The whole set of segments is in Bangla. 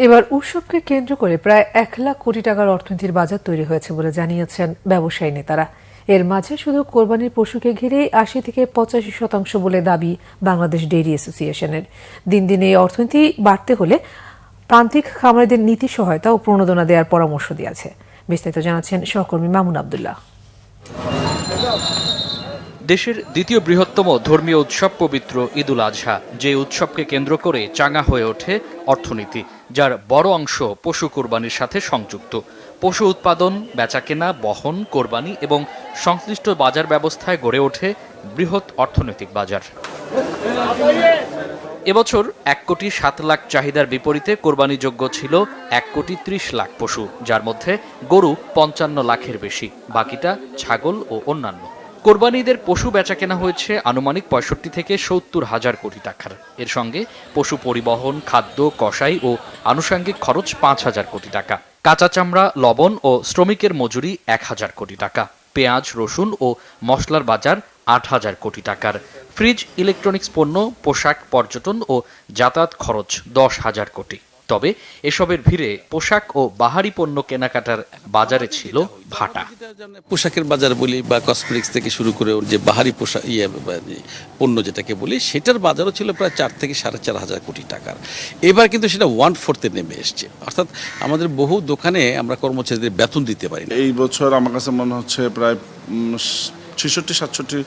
এবার উৎসবকে কেন্দ্র করে প্রায় 1 লাখ কোটি টাকার অর্থনীতির বাজার তৈরি হয়েছে বলে জানিয়েছেন ব্যবসায়ী নেতারা। এর মাঝে শুধু কোরবানির পশুকে ঘিরেই 80 থেকে 85% বলে দাবি বাংলাদেশ ডেইরি অ্যাসোসিয়েশনের। দিন দিন এই অর্থনীতি বাড়তে হলে প্রান্তিক খামারিদের নীতি সহায়তা ও প্রণোদনা দেওয়ার পরামর্শ দিয়েছে। বিস্তারিত জানাচ্ছেন সহকর্মী মামুন আব্দুল্লাহ। দেশের দ্বিতীয় বৃহত্তম ধর্মীয় উৎসব পবিত্র ঈদুল আজহা, যে উৎসবকে কেন্দ্র করে চাঙা হয়ে ওঠে অর্থনীতি, যার বড় অংশ পশু কোরবানির সাথে সংযুক্ত। পশু উৎপাদন, বেচাকেনা, বহন, কোরবানি এবং সংশ্লিষ্ট বাজার ব্যবস্থায় গড়ে ওঠে বৃহৎ অর্থনৈতিক বাজার। এবছর 1,07,00,000 চাহিদার বিপরীতে কোরবানিযোগ্য ছিল 1,30,00,000 পশু, যার মধ্যে গরু 55 লাখের বেশি, বাকিটা ছাগল ও অন্যান্য। কোরবানিদের পশু বেচাকেনা হয়েছে আনুমানিক 65 থেকে 70 হাজার কোটি টাকার। এর সঙ্গে পশু পরিবহন, খাদ্য, কসাই ও আনুষঙ্গিক খরচ 5,000 কোটি টাকা, কাঁচা চামড়া, লবণ ও শ্রমিকের মজুরি 1,000 কোটি টাকা, পেঁয়াজ, রসুন ও মশলার বাজার 8,000 কোটি টাকার, ফ্রিজ, ইলেকট্রনিক্স পণ্য, পোশাক, পর্যটন ও যাতায়াত খরচ 10,000 কোটি। তবে এসবের ভিড়ে পোশাক ও বাহারি পণ্য কেনাকাটার বাজারে ছিল ভাটা। পোশাকের বাজার বলি বা কসমেটিক্স থেকে শুরু করে যে বাহারি পোশাক পণ্য যেটাকে বলি, সেটার বাজারও ছিল প্রায় 4 থেকে 4.5 হাজার কোটি টাকার। এবার কিন্তু সেটা 1/4 নেমে এসছে, অর্থাৎ আমাদের বহু দোকানে আমরা কর্মচারীদের বেতন দিতে পারি না। এই বছর আমার কাছে মনে হচ্ছে প্রায় 66-67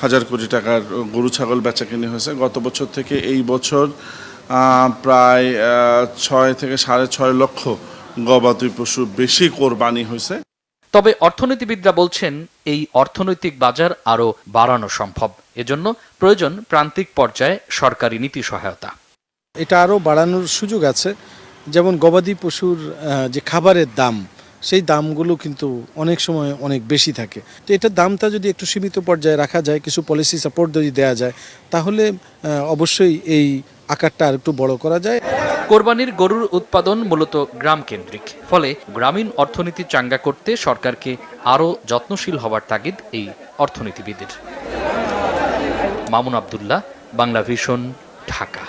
হাজার কোটি টাকার গরু ছাগল বেচাকেনি হয়েছে। গত বছর থেকে এই বছর প্রায় 6 থেকে 6.5 লক্ষ গবাদি পশু বেশি কোরবানি হয়েছে। তবে অর্থনীতিবিদরা বলছেন, এই অর্থনৈতিক বাজার আরও বাড়ানো সম্ভব। এজন্য প্রয়োজন প্রান্তিক পর্যায়ে সরকারি নীতি সহায়তা। এটা আরও বাড়ানোর সুযোগ আছে। যেমন গবাদি পশুর যে খাবারের দাম, সেই দামগুলো কিন্তু অনেক সময় অনেক বেশি থাকে। তো এটার দামটা যদি একটু সীমিত পর্যায়ে রাখা যায়, কিছু পলিসি সাপোর্ট যদি দেওয়া যায়, তাহলে অবশ্যই এই আকারটা আর একটু বড় করা যায়। কোরবানির গরুর উৎপাদন মূলত গ্রাম কেন্দ্রিক, ফলে গ্রামীণ অর্থনীতি চাঙ্গা করতে সরকারকে আরও যত্নশীল হওয়ার তাগিদ এই অর্থনীতিবিদের। মামুন আব্দুল্লাহ, বাংলা ভিশন, ঢাকা।